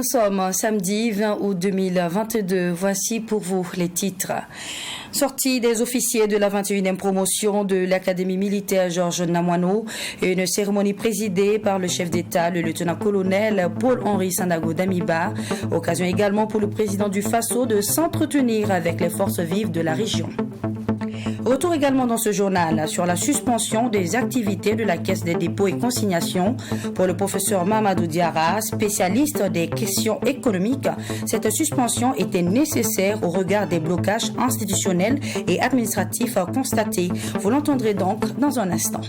sommes samedi 20 août 2022. Voici pour vous les titres. Sortie des officiers de la 21e promotion de l'Académie militaire Georges Namoineau, une cérémonie présidée par le chef d'État, le lieutenant-colonel Paul-Henri Sandaogo Damiba. Occasion également pour le président du Faso de s'entretenir avec les forces vives de la région. Retour également dans ce journal sur la suspension des activités de la Caisse des dépôts et consignations pour le professeur Mamadou Diarra, spécialiste des questions économiques. Cette suspension était nécessaire au regard des blocages institutionnels et administratifs constatés. Vous l'entendrez donc dans un instant.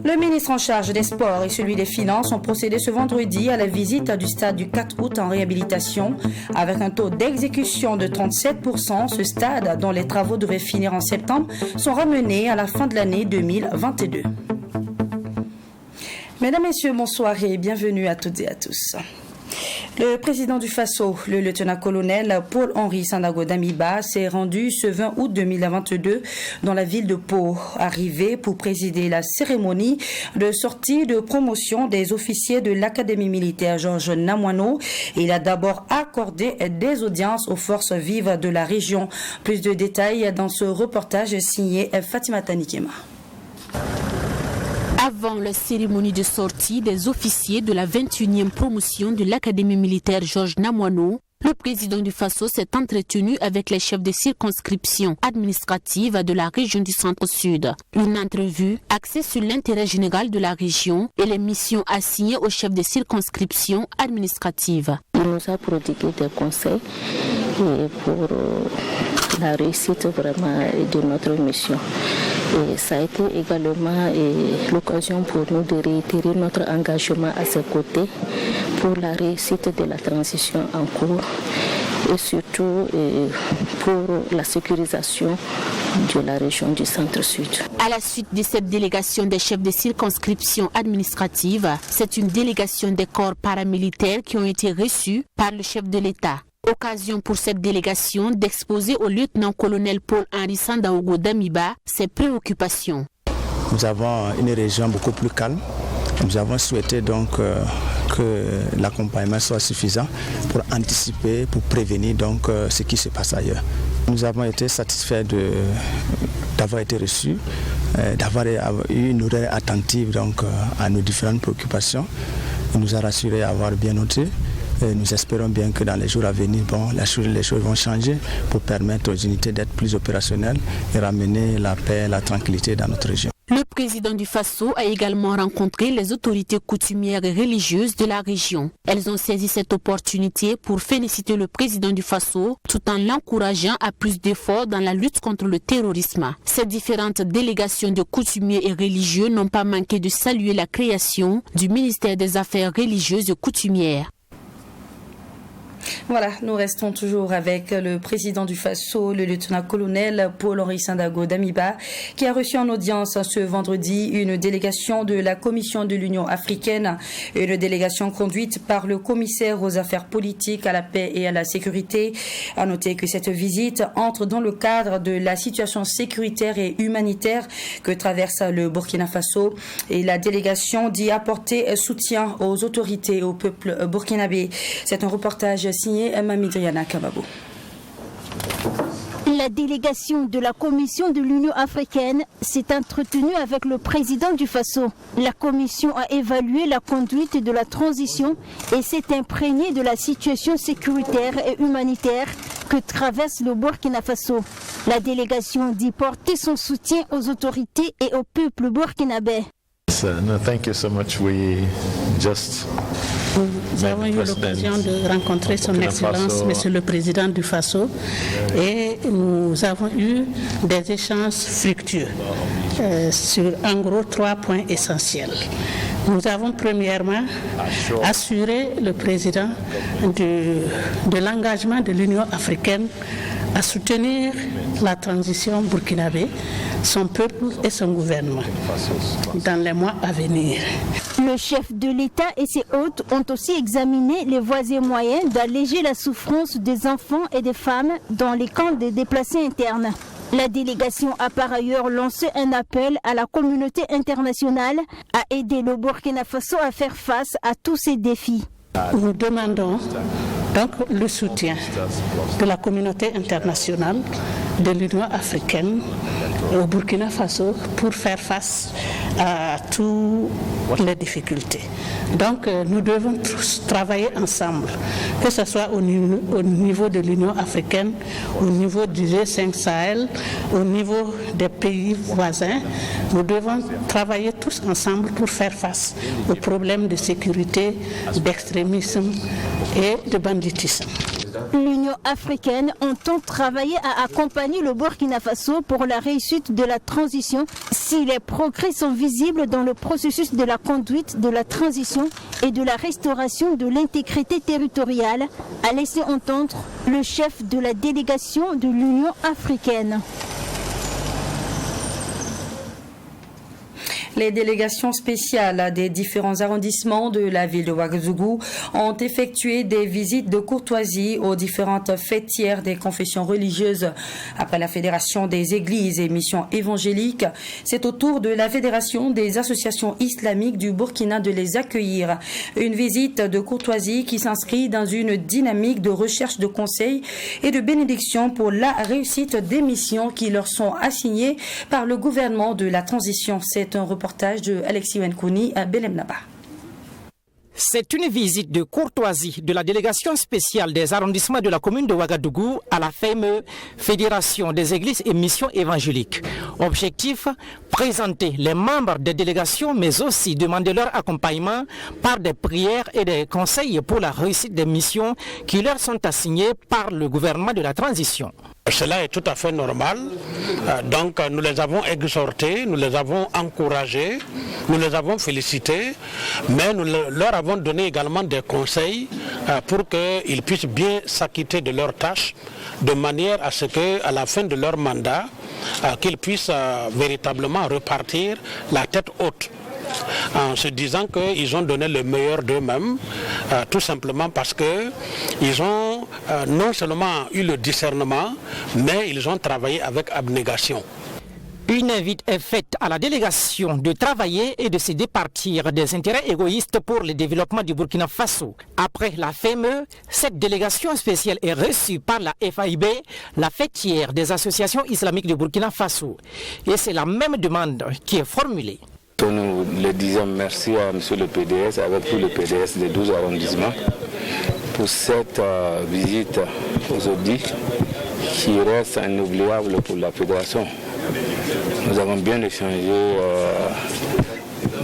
Le ministre en charge des Sports et celui des Finances ont procédé ce vendredi à la visite du stade du 4 août en réhabilitation. Avec un taux d'exécution de 37%, ce stade, dont les travaux devaient finir en septembre, sont ramenés à la fin de l'année 2022. Mesdames, Messieurs, bonsoir et bienvenue à toutes et à tous. Le président du Faso, le lieutenant-colonel Paul-Henri Sandaogo Damiba, s'est rendu ce 20 août 2022 dans la ville de Pau, arrivé pour présider la cérémonie de sortie de promotion des officiers de l'Académie militaire Georges Namoineau. Il a d'abord accordé des audiences aux forces vives de la région. Plus de détails dans ce reportage signé Fatima Tanikema. Avant la cérémonie de sortie des officiers de la 21e promotion de l'Académie militaire Georges Namoineau, le président du Faso s'est entretenu avec les chefs de circonscription administrative de la région du Centre-Sud. Une entrevue axée sur l'intérêt général de la région et les missions assignées aux chefs de circonscription administrative. Il nous a prodigué des conseils pour la réussite vraiment de notre mission. Et ça a été également l'occasion pour nous de réitérer notre engagement à ses côtés pour la réussite de la transition en cours et surtout pour la sécurisation de la région du Centre-Sud. À la suite de cette délégation des chefs de circonscription administrative, c'est une délégation des corps paramilitaires qui ont été reçus par le chef de l'État. Occasion pour cette délégation d'exposer au lieutenant-colonel Paul-Henri Sandaogo Damiba ses préoccupations. Nous avons une région beaucoup plus calme. Nous avons souhaité donc que l'accompagnement soit suffisant pour anticiper, pour prévenir donc ce qui se passe ailleurs. Nous avons été satisfaits d'avoir été reçus, d'avoir eu une oreille attentive donc à nos différentes préoccupations. Il nous a rassurés à avoir bien noté. Et nous espérons bien que dans les jours à venir, les choses vont changer pour permettre aux unités d'être plus opérationnelles et ramener la paix et la tranquillité dans notre région. Le président du Faso a également rencontré les autorités coutumières et religieuses de la région. Elles ont saisi cette opportunité pour féliciter le président du Faso tout en l'encourageant à plus d'efforts dans la lutte contre le terrorisme. Ces différentes délégations de coutumiers et religieux n'ont pas manqué de saluer la création du ministère des Affaires religieuses et coutumières. Voilà, nous restons toujours avec le président du Faso, le lieutenant-colonel Paul-Henri Sandaogo Damiba, qui a reçu en audience ce vendredi une délégation de la Commission de l'Union africaine, une délégation conduite par le commissaire aux affaires politiques, à la paix et à la sécurité. À noter que cette visite entre dans le cadre de la situation sécuritaire et humanitaire que traverse le Burkina Faso, et la délégation dit apporter soutien aux autorités et au peuple burkinabé. C'est un reportage signé Mamidriana Kababo. La délégation de la Commission de l'Union africaine s'est entretenue avec le président du Faso. La commission a évalué la conduite de la transition et s'est imprégnée de la situation sécuritaire et humanitaire que traverse le Burkina Faso. La délégation dit porter son soutien aux autorités et au peuple burkinabé. No, thank you so much. Nous avons eu l'occasion de rencontrer son Excellence, Monsieur le Président du Faso, et nous avons eu des échanges fructueux sur en gros 3 points essentiels. Nous avons premièrement assuré le Président de l'engagement de l'Union africaine à soutenir la transition burkinabé, son peuple et son gouvernement dans les mois à venir. Le chef de l'État et ses hôtes ont aussi examiné les voies et moyens d'alléger la souffrance des enfants et des femmes dans les camps de déplacés internes. La délégation a par ailleurs lancé un appel à la communauté internationale à aider le Burkina Faso à faire face à tous ces défis. Nous demandons donc le soutien de la communauté internationale, de l'Union africaine au Burkina Faso pour faire face à toutes les difficultés. Donc nous devons tous travailler ensemble, que ce soit au niveau de l'Union africaine, au niveau du G5 Sahel, au niveau des pays voisins. Nous devons travailler tous ensemble pour faire face aux problèmes de sécurité, d'extrémisme et de banditisme. L'Union africaine entend travailler à accompagner le Burkina Faso pour la réussite de la transition si les progrès sont visibles dans le processus de la conduite de la transition et de la restauration de l'intégrité territoriale, a laissé entendre le chef de la délégation de l'Union africaine. Les délégations spéciales des différents arrondissements de la ville de Ouagadougou ont effectué des visites de courtoisie aux différentes fêtières des confessions religieuses. Après la Fédération des églises et missions évangéliques, c'est au tour de la Fédération des associations islamiques du Burkina de les accueillir. Une visite de courtoisie qui s'inscrit dans une dynamique de recherche de conseils et de bénédictions pour la réussite des missions qui leur sont assignées par le gouvernement de la transition. C'est un reportage de Alexis Wenkouni à Belemnaba. C'est une visite de courtoisie de la délégation spéciale des arrondissements de la commune de Ouagadougou à la FEME, Fédération des églises et missions évangéliques. Objectif, présenter les membres des délégations mais aussi demander leur accompagnement par des prières et des conseils pour la réussite des missions qui leur sont assignées par le gouvernement de la transition. Cela est tout à fait normal, donc nous les avons exhortés, nous les avons encouragés, nous les avons félicités, mais nous leur avons donné également des conseils pour qu'ils puissent bien s'acquitter de leurs tâches, de manière à ce qu'à la fin de leur mandat, qu'ils puissent véritablement repartir la tête haute, en se disant qu'ils ont donné le meilleur d'eux-mêmes, tout simplement parce qu'ils ont non seulement eu le discernement, mais ils ont travaillé avec abnégation. Une invite est faite à la délégation de travailler et de se départir des intérêts égoïstes pour le développement du Burkina Faso. Après la FEME, cette délégation spéciale est reçue par la FAIB, la fêtière des associations islamiques du Burkina Faso. Et c'est la même demande qui est formulée. Nous le disons merci à M. le PDS, avec tout le PDS des 12 arrondissements, pour cette visite aujourd'hui qui reste inoubliable pour la fédération. Nous avons bien échangé,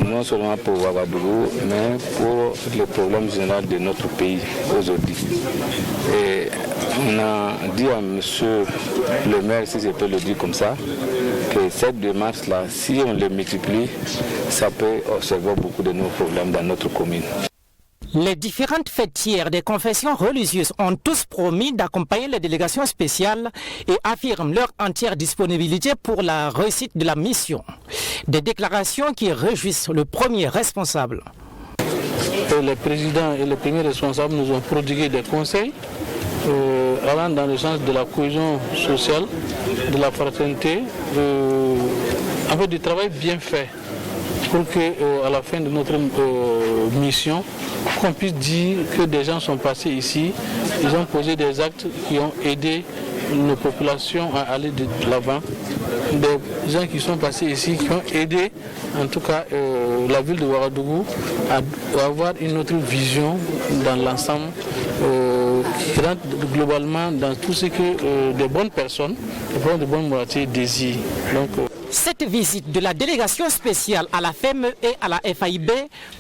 non seulement pour Ouagadougou, mais pour les problèmes généraux de notre pays aujourd'hui. Et on a dit à M. le maire, si je peux le dire comme ça, que cette démarche-là, si on les multiplie, ça peut observer beaucoup de nos problèmes dans notre commune. Les différentes fêtières des confessions religieuses ont tous promis d'accompagner les délégations spéciales et affirment leur entière disponibilité pour la réussite de la mission. Des déclarations qui réjouissent le premier responsable. Le président et le premier responsable nous ont prodigué des conseils allant dans le sens de la cohésion sociale, de la fraternité, un peu du travail bien fait pour qu'à la fin de notre mission, qu'on puisse dire que des gens sont passés ici, ils ont posé des actes qui ont aidé nos populations à aller de l'avant, des gens qui sont passés ici, qui ont aidé en tout cas la ville de Ouagadougou à avoir une autre vision dans l'ensemble, qui rentre globalement dans tout ce que des bonnes personnes, de bonnes moralités désirent. Cette visite de la délégation spéciale à la FEME et à la FAIB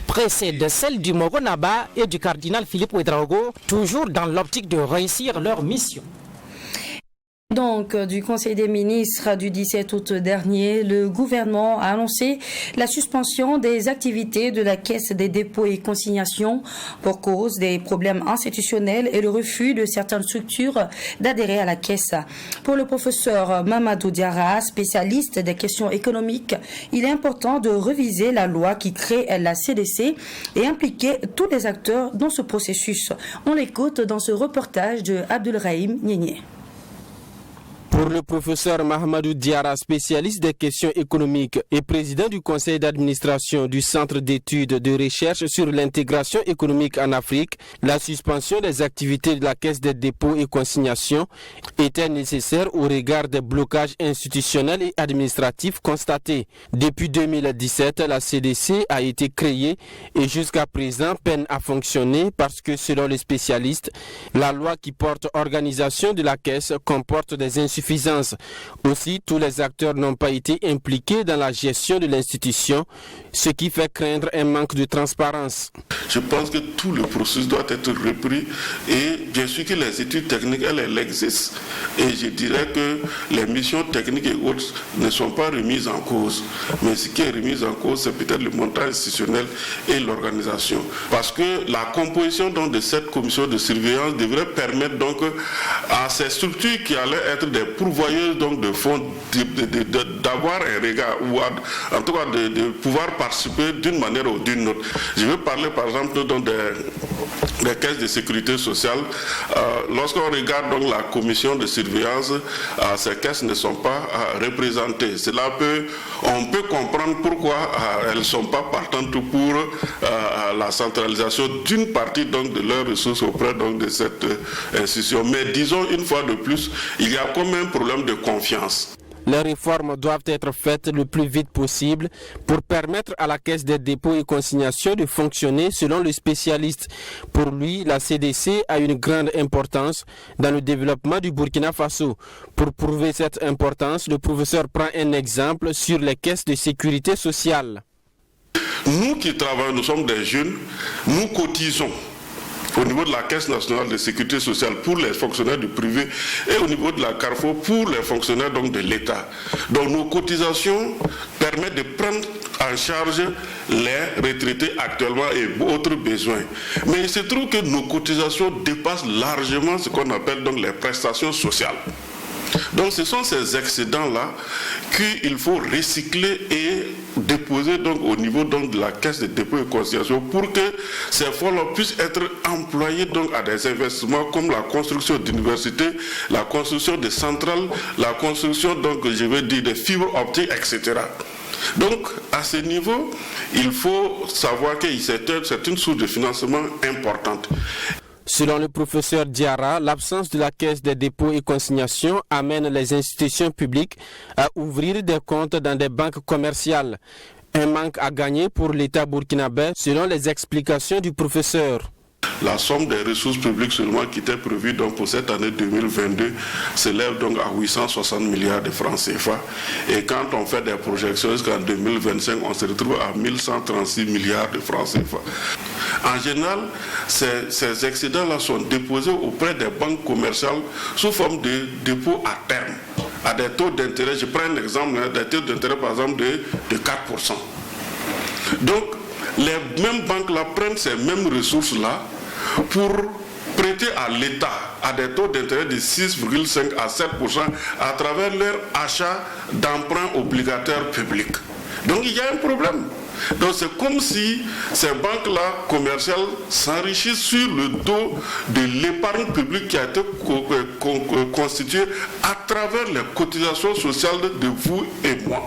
précède celle du Mogonaba et du cardinal Philippe Ouedraogo, toujours dans l'optique de réussir leur mission. Donc, du Conseil des ministres du 17 août dernier, le gouvernement a annoncé la suspension des activités de la Caisse des dépôts et consignations pour cause des problèmes institutionnels et le refus de certaines structures d'adhérer à la Caisse. Pour le professeur Mamadou Diarra, spécialiste des questions économiques, il est important de reviser la loi qui crée la CDC et impliquer tous les acteurs dans ce processus. On l'écoute dans ce reportage de Abdulrahim Niénié. Pour le professeur Mahamadou Diarra, spécialiste des questions économiques et président du conseil d'administration du Centre d'études de recherche sur l'intégration économique en Afrique, la suspension des activités de la Caisse des dépôts et consignations était nécessaire au regard des blocages institutionnels et administratifs constatés. Depuis 2017, la CDC a été créée et jusqu'à présent peine à fonctionner parce que, selon les spécialistes, la loi qui porte organisation de la Caisse comporte des insuffisances. Aussi, tous les acteurs n'ont pas été impliqués dans la gestion de l'institution, ce qui fait craindre un manque de transparence. Je pense que tout le processus doit être repris et bien sûr que les études techniques, elles existent. Et je dirais que les missions techniques et autres ne sont pas remises en cause. Mais ce qui est remis en cause, c'est peut-être le montant institutionnel et l'organisation. Parce que la composition donc, de cette commission de surveillance devrait permettre donc à ces structures qui allaient être des pourvoyeuses donc, de fonds d'avoir un regard ou en tout cas de pouvoir participer d'une manière ou d'une autre. Je veux parler par exemple donc, des caisses de sécurité sociale. Lorsqu'on regarde donc la commission de surveillance, ces caisses ne sont pas représentées. On peut comprendre pourquoi elles ne sont pas partantes pour la centralisation d'une partie donc, de leurs ressources auprès donc, de cette institution. Mais disons une fois de plus, il y a quand même un problème de confiance. Les réformes doivent être faites le plus vite possible pour permettre à la Caisse des dépôts et consignations de fonctionner selon le spécialiste. Pour lui, la CDC a une grande importance dans le développement du Burkina Faso. Pour prouver cette importance, le professeur prend un exemple sur les caisses de sécurité sociale. Nous qui travaillons, nous sommes des jeunes, nous cotisons au niveau de la Caisse nationale de sécurité sociale pour les fonctionnaires du privé et au niveau de la Carrefour pour les fonctionnaires donc, de l'État. Donc nos cotisations permettent de prendre en charge les retraités actuellement et autres besoins. Mais il se trouve que nos cotisations dépassent largement ce qu'on appelle donc les prestations sociales. Donc ce sont ces excédents-là qu'il faut recycler et déposer donc, au niveau donc, de la Caisse de dépôt et consignation pour que ces fonds-là puissent être employés donc, à des investissements comme la construction d'universités, la construction de centrales, la construction donc, je veux dire, de fibres optiques, etc. Donc, à ce niveau, il faut savoir que c'est une source de financement importante. Selon le professeur Diarra, l'absence de la Caisse des dépôts et consignations amène les institutions publiques à ouvrir des comptes dans des banques commerciales. Un manque à gagner pour l'État burkinabé, selon les explications du professeur. La somme des ressources publiques seulement qui était prévue donc pour cette année 2022 s'élève donc à 860 milliards de francs CFA. Et quand on fait des projections jusqu'en 2025, on se retrouve à 1136 milliards de francs CFA. En général, ces excédents-là sont déposés auprès des banques commerciales sous forme de dépôt à terme, à des taux d'intérêt. Je prends un exemple, des taux d'intérêt par exemple de 4%. Donc, les mêmes banques-là prennent ces mêmes ressources-là pour prêter à l'État à des taux d'intérêt de 6,5 à 7% à travers leur achat d'emprunts obligataires publics. Donc il y a un problème. Donc c'est comme si ces banques-là commerciales s'enrichissent sur le dos de l'épargne publique qui a été constituée à travers les cotisations sociales de vous et moi.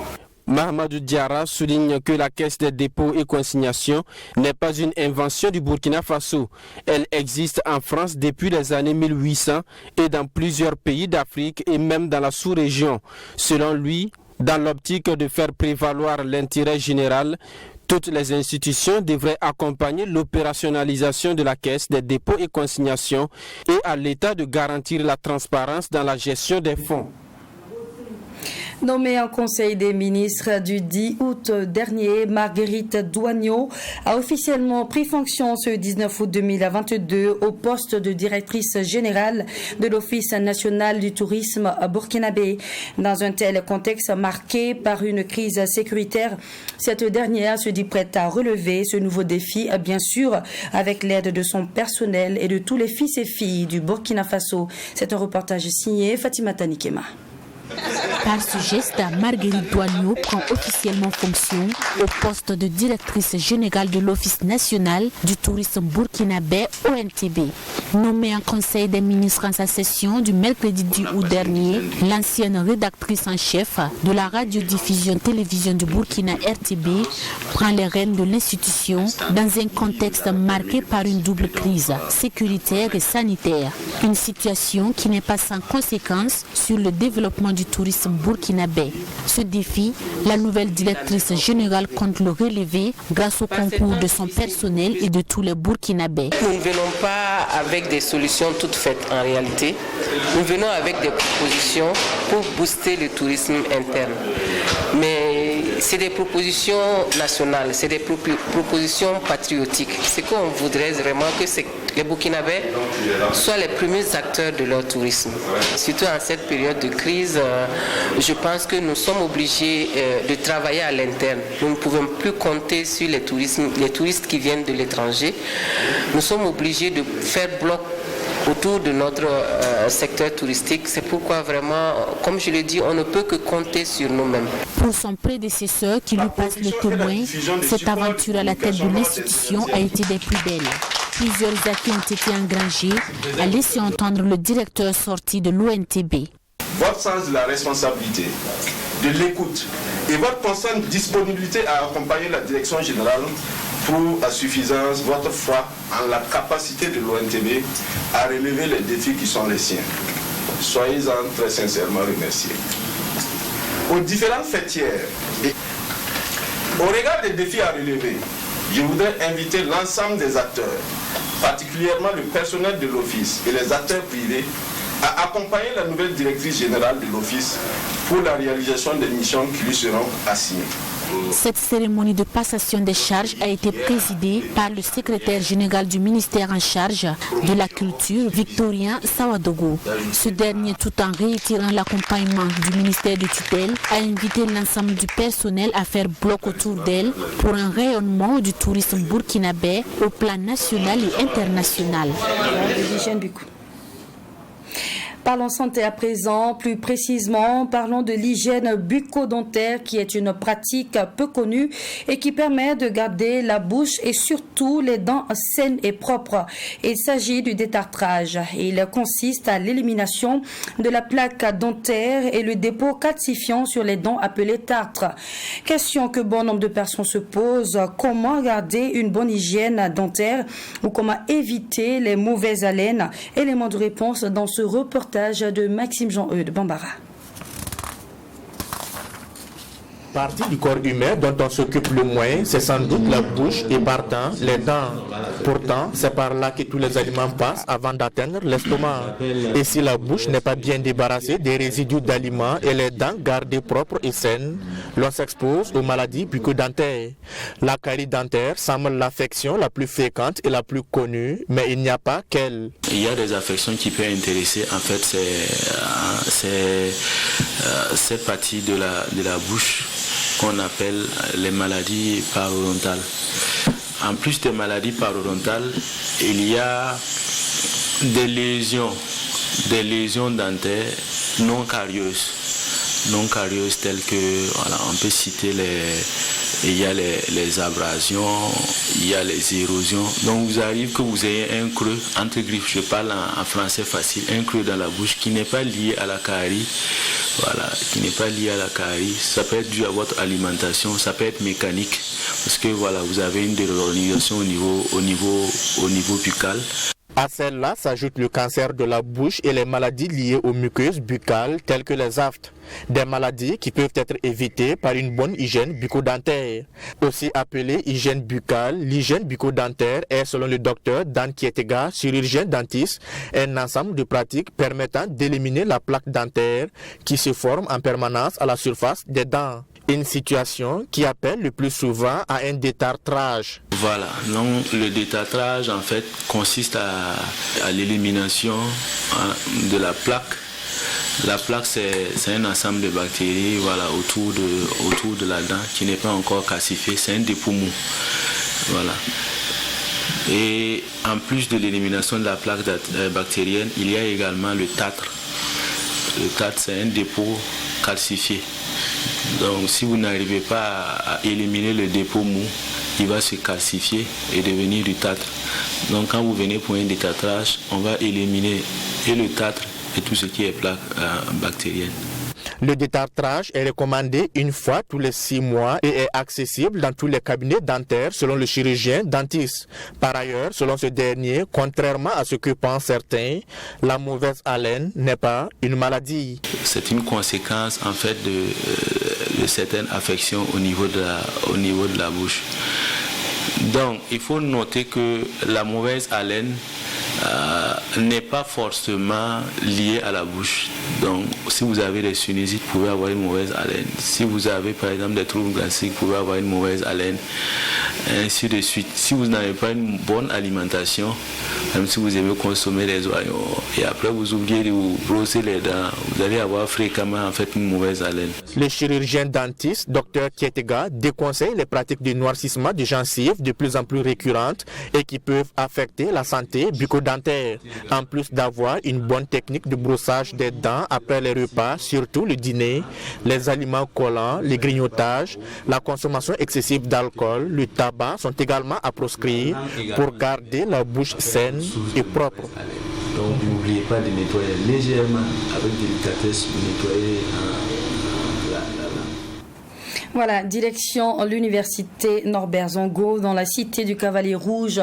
Mahamadou Diarra souligne que la Caisse des dépôts et consignations n'est pas une invention du Burkina Faso. Elle existe en France depuis les années 1800 et dans plusieurs pays d'Afrique et même dans la sous-région. Selon lui, dans l'optique de faire prévaloir l'intérêt général, toutes les institutions devraient accompagner l'opérationnalisation de la Caisse des dépôts et consignations et à l'État de garantir la transparence dans la gestion des fonds. Nommée en Conseil des ministres du 10 août dernier, Marguerite Douagneau a officiellement pris fonction ce 19 août 2022 au poste de directrice générale de l'Office national du tourisme burkinabé. Dans un tel contexte marqué par une crise sécuritaire, cette dernière se dit prête à relever ce nouveau défi, bien sûr, avec l'aide de son personnel et de tous les fils et filles du Burkina Faso. C'est un reportage signé Fatima Tanikema. Par ce geste, Marguerite Douagneau prend officiellement fonction au poste de directrice générale de l'Office national du tourisme burkinabé ONTB. Nommée en conseil des ministres en sa session du mercredi 10 août dernier, l'ancienne rédactrice en chef de la radiodiffusion-télévision du Burkina RTB prend les rênes de l'institution dans un contexte marqué par une double crise sécuritaire et sanitaire. Une situation qui n'est pas sans conséquences sur le développement du tourisme burkinabé. Ce défi, la nouvelle directrice générale compte le relever grâce au concours de son personnel et de tous les Burkinabés. Nous ne venons pas avec des solutions toutes faites en réalité. Nous venons avec des propositions pour booster le tourisme interne. Mais c'est des propositions nationales, c'est des propositions patriotiques. Ce qu'on voudrait vraiment que les Burkinabés soient les premiers acteurs de leur tourisme. Surtout en cette période de crise, je pense que nous sommes obligés de travailler à l'interne. Nous ne pouvons plus compter sur les touristes qui viennent de l'étranger. Nous sommes obligés de faire bloc autour de notre secteur touristique. C'est pourquoi vraiment, comme je l'ai dit, on ne peut que compter sur nous-mêmes. Pour son prédécesseur qui lui passe le témoin, cette aventure à la tête de l'institution a été des plus belles. Plusieurs acquis ont été engrangés, a laissé entendre le directeur sorti de l'ONTB. Votre sens de la responsabilité, de l'écoute et votre constante disponibilité à accompagner la direction générale prouvent à suffisance votre foi en la capacité de l'ONTB à relever les défis qui sont les siens. Soyez-en très sincèrement remerciés. Aux différentes fêtières et au regard des défis à relever, je voudrais inviter l'ensemble des acteurs, particulièrement le personnel de l'Office et les acteurs privés, à accompagner la nouvelle directrice générale de l'Office pour la réalisation des missions qui lui seront assignées. Cette cérémonie de passation des charges a été présidée par le secrétaire général du ministère en charge de la culture, Victorien Sawadogo. Ce dernier, tout en réitérant l'accompagnement du ministère de tutelle, a invité l'ensemble du personnel à faire bloc autour d'elle pour un rayonnement du tourisme burkinabé au plan national et international. Parlons santé à présent, plus précisément, parlons de l'hygiène bucco-dentaire qui est une pratique peu connue et qui permet de garder la bouche et surtout les dents saines et propres. Il s'agit du détartrage. Il consiste à l'élimination de la plaque dentaire et le dépôt calcifiant sur les dents appelées tartres. Question que bon nombre de personnes se posent, comment garder une bonne hygiène dentaire ou comment éviter les mauvaises haleines? Élément de réponse dans ce reportage de Maxime Jean-Eudes Bambara. Partie du corps humain dont on s'occupe le moins, c'est sans doute la bouche et partant les dents. Pourtant, c'est par là que tous les aliments passent avant d'atteindre l'estomac. Et si la bouche n'est pas bien débarrassée des résidus d'aliments et les dents gardées propres et saines, l'on s'expose aux maladies bucco-dentaires. La carie dentaire semble l'affection la plus fréquente et la plus connue, mais il n'y a pas qu'elle. Il y a des affections qui peuvent intéresser, en fait, c'est cette partie de la bouche qu'on appelle les maladies parodontales. En plus des maladies parodontales, il y a des lésions dentaires non carieuses telles que, voilà, on peut citer il y a les abrasions, il y a les érosions. Donc vous arrive que vous ayez un creux entre griffes, je parle en français facile, un creux dans la bouche qui n'est pas lié à la carie. Voilà, qui n'est pas lié à la carie. Ça peut être dû à votre alimentation, ça peut être mécanique, parce que voilà, vous avez une désorganisation au niveau buccal. À celle-là s'ajoute le cancer de la bouche et les maladies liées aux muqueuses buccales telles que les aftes. Des maladies qui peuvent être évitées par une bonne hygiène bucco-dentaire. Aussi appelée hygiène buccale, l'hygiène bucco-dentaire est, selon le docteur Dan Kietega, chirurgien dentiste, un ensemble de pratiques permettant d'éliminer la plaque dentaire qui se forme en permanence à la surface des dents. Une situation qui appelle le plus souvent à un détartrage. Voilà, donc le détartrage en fait consiste à l'élimination de la plaque. La plaque c'est un ensemble de bactéries, voilà, autour de la dent qui n'est pas encore calcifié, c'est un dépôt mou. Voilà. Et en plus de l'élimination de la plaque bactérienne, il y a également le tartre. Le tartre c'est un dépôt calcifié. Donc si vous n'arrivez pas à éliminer le dépôt mou, il va se calcifier et devenir du tartre. Donc quand vous venez pour un détartrage, on va éliminer et le tartre et tout ce qui est plaque bactérienne. Le détartrage est recommandé une fois tous les 6 mois et est accessible dans tous les cabinets dentaires selon le chirurgien dentiste. Par ailleurs, selon ce dernier, contrairement à ce que pensent certains, la mauvaise haleine n'est pas une maladie. C'est une conséquence en fait de certaines affections au niveau de la bouche. Donc il faut noter que la mauvaise haleine n'est pas forcément lié à la bouche. Donc si vous avez des sinusites, vous pouvez avoir une mauvaise haleine. Si vous avez par exemple des troubles gastriques, vous pouvez avoir une mauvaise haleine, ainsi de suite. Si vous n'avez pas une bonne alimentation, même si vous aimez consommer des oignons et après vous oubliez de vous brosser les dents, vous allez avoir fréquemment en fait une mauvaise haleine. Le chirurgien dentiste Dr Kietega déconseille les pratiques de noircissement de gencives de plus en plus récurrentes et qui peuvent affecter la santé bucco-dentaire. En plus d'avoir une bonne technique de brossage des dents après les repas, surtout le dîner, les aliments collants, les grignotages, la consommation excessive d'alcool, le tabac sont également à proscrire pour garder la bouche saine et propre. Donc n'oubliez pas de nettoyer légèrement avec délicatesse, nettoyer Voilà, direction l'université Norbert Zongo dans la cité du Cavalier Rouge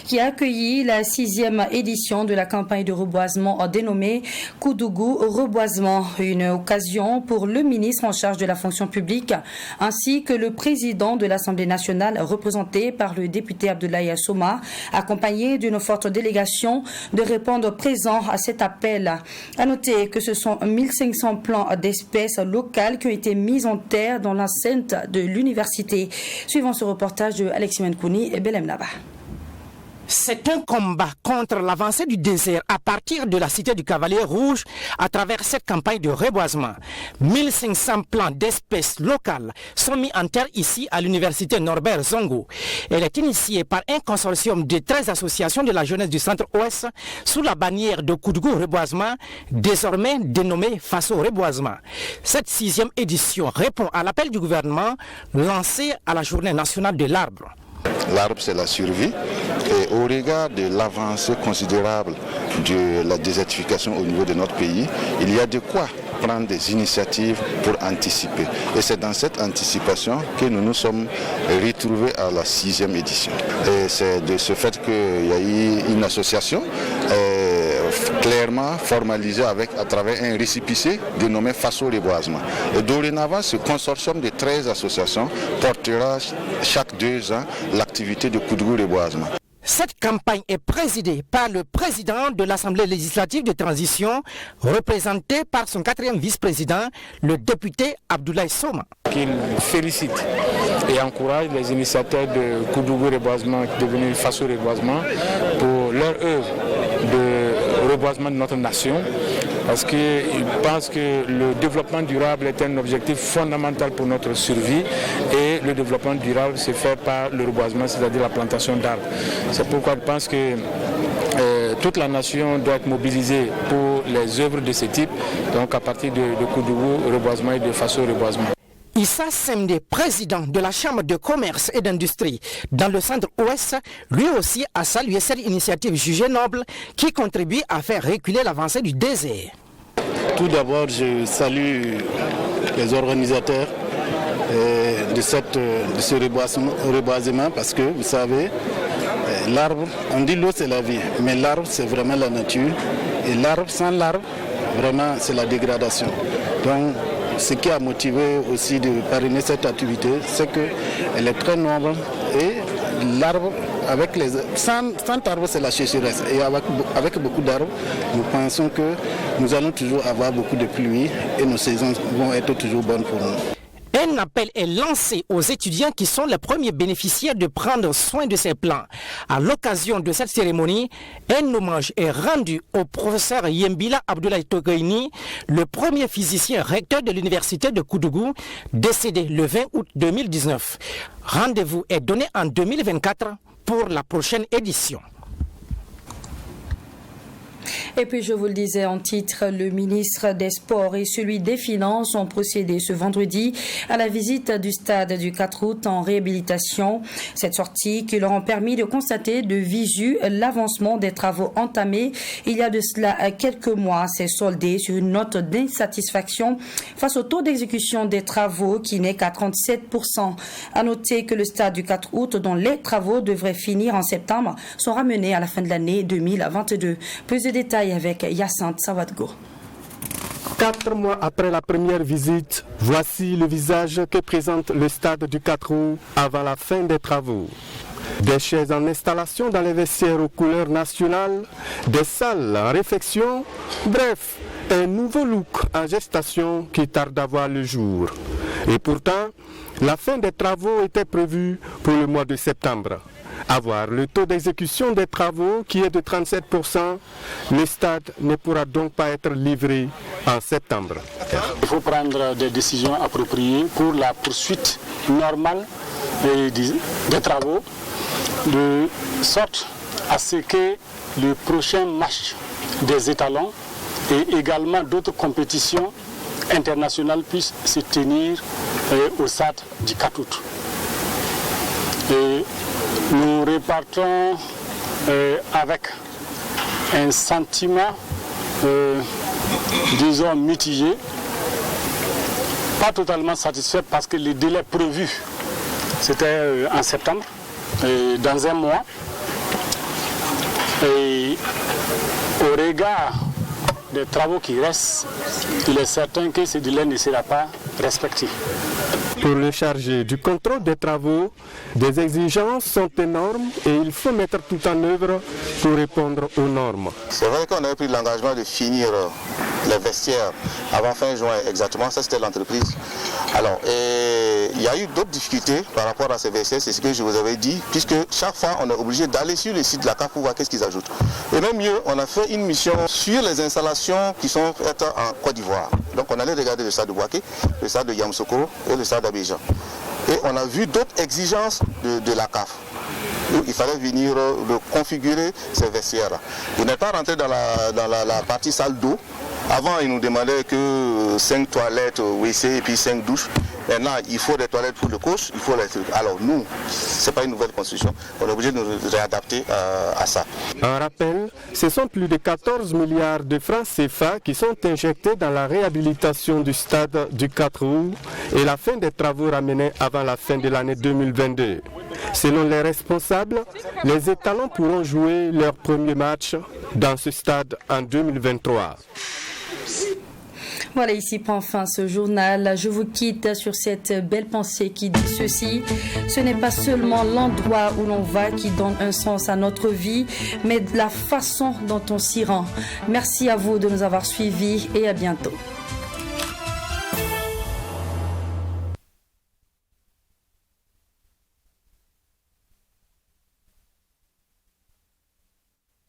qui a accueilli la 6e édition de la campagne de reboisement dénommée Koudougou Reboisement. Une occasion pour le ministre en charge de la fonction publique ainsi que le président de l'Assemblée nationale représenté par le député Abdoulaye Soma, accompagné d'une forte délégation, de répondre présent à cet appel. À noter que ce sont 1500 plants d'espèces locales qui ont été mis en terre dans l'enceinte de l'université. Suivant ce reportage de Alexis Menkouni et Belem Naba. C'est un combat contre l'avancée du désert à partir de la cité du Cavalier Rouge à travers cette campagne de reboisement. 1500 plants d'espèces locales sont mis en terre ici à l'université Norbert Zongo. Elle est initiée par un consortium de 13 associations de la jeunesse du centre-ouest sous la bannière de Koudougou Reboisement, désormais dénommée Faso Reboisement. Cette 6e édition répond à l'appel du gouvernement lancé à la journée nationale de l'arbre. L'arbre, c'est la survie. Et au regard de l'avancée considérable de la désertification au niveau de notre pays, il y a de quoi prendre des initiatives pour anticiper. Et c'est dans cette anticipation que nous nous sommes retrouvés à la 6e édition. Et c'est de ce fait qu'il y a eu une association clairement formalisée à travers un récépissé dénommé Faso Reboisement. Et dorénavant, ce consortium de 13 associations portera chaque 2 ans l'activité de Koudougou Reboisement. Cette campagne est présidée par le président de l'Assemblée législative de transition, représenté par son 4e vice-président, le député Abdoulaye Soma. Qu'il félicite et encourage les initiateurs de Koudougou Reboisement, devenu Faso Reboisement, pour leur œuvre de reboisement de notre nation, parce qu'ils pensent que le développement durable est un objectif fondamental pour notre survie et le développement durable se fait par le reboisement, c'est-à-dire la plantation d'arbres. C'est pourquoi je pense que toute la nation doit être mobilisée pour les œuvres de ce type, donc à partir de Koudougou Reboisement et de Faso Reboisement. Issa Semde, président de la Chambre de commerce et d'industrie dans le centre-ouest, lui aussi a salué cette initiative jugée noble qui contribue à faire reculer l'avancée du désert. Tout d'abord, je salue les organisateurs de ce reboisement parce que, vous savez, l'arbre, on dit l'eau c'est la vie, mais l'arbre c'est vraiment la nature. Et l'arbre, sans l'arbre, vraiment c'est la dégradation. Donc, ce qui a motivé aussi de parrainer cette activité, c'est qu'elle est très noble et l'arbre, sans arbre, c'est la sécheresse. Et avec beaucoup d'arbres, nous pensons que nous allons toujours avoir beaucoup de pluie et nos saisons vont être toujours bonnes pour nous. Un appel est lancé aux étudiants qui sont les premiers bénéficiaires de prendre soin de ces plants. À l'occasion de cette cérémonie, un hommage est rendu au professeur Yembila Abdoulaye Togoini, le premier physicien recteur de l'université de Koudougou, décédé le 20 août 2019. Rendez-vous est donné en 2024 pour la prochaine édition. Et puis je vous le disais en titre, le ministre des Sports et celui des Finances ont procédé ce vendredi à la visite du stade du 4 août en réhabilitation. Cette sortie qui leur a permis de constater de visu l'avancement des travaux entamés il y a de cela quelques mois s'est soldé sur une note d'insatisfaction face au taux d'exécution des travaux qui n'est qu'à 37%. À noter que le stade du 4 août dont les travaux devraient finir en septembre sont ramenés à la fin de l'année 2022. Plus de détails avec Yacinthe Sawadgo. 4 mois après la première visite, voici le visage que présente le stade du 4 août avant la fin des travaux. Des chaises en installation dans les vestiaires aux couleurs nationales, des salles en réfection, bref, un nouveau look en gestation qui tarde à voir le jour. Et pourtant, la fin des travaux était prévue pour le mois de septembre. À voir le taux d'exécution des travaux qui est de 37%, le stade ne pourra donc pas être livré en septembre. Il faut prendre des décisions appropriées pour la poursuite normale des travaux, de sorte à ce que le prochain match des étalons et également d'autres compétitions internationales puissent se tenir au stade du 4 août. Et nous repartons avec un sentiment, disons, mitigé, pas totalement satisfait parce que les délais prévus, c'était en septembre, dans un mois. Et au regard des travaux qui restent, il est certain que ce délai ne sera pas respecté. Pour le chargé du contrôle des travaux, des exigences sont énormes et il faut mettre tout en œuvre pour répondre aux normes. C'est vrai qu'on avait pris l'engagement de finir les vestiaires avant fin juin exactement, ça c'était l'entreprise. Alors, il y a eu d'autres difficultés par rapport à ces vestiaires, c'est ce que je vous avais dit, puisque chaque fois on est obligé d'aller sur le site de la CAF pour voir qu'est-ce qu'ils ajoutent. Et même mieux, on a fait une mission sur les installations qui sont faites en Côte d'Ivoire. Donc on allait regarder le stade de Bouaké, le stade de Yamoussoukro et le stade d'Abidjan. Et on a vu d'autres exigences de la CAF. Il fallait venir configurer ces vestiaires-là. Vous n'êtes pas rentré dans la partie salle d'eau. Avant, ils nous demandaient que 5 toilettes WC et puis 5 douches. Maintenant, il faut des toilettes pour le coach, il faut les trucs. Alors nous, ce n'est pas une nouvelle construction, on est obligé de nous réadapter à ça. En rappel, ce sont plus de 14 milliards de francs CFA qui sont injectés dans la réhabilitation du stade du 4 août et la fin des travaux ramenés avant la fin de l'année 2022. Selon les responsables, les étalons pourront jouer leur premier match dans ce stade en 2023. Voilà, ici prend fin ce journal. Je vous quitte sur cette belle pensée qui dit ceci. Ce n'est pas seulement l'endroit où l'on va qui donne un sens à notre vie, mais la façon dont on s'y rend. Merci à vous de nous avoir suivis et à bientôt.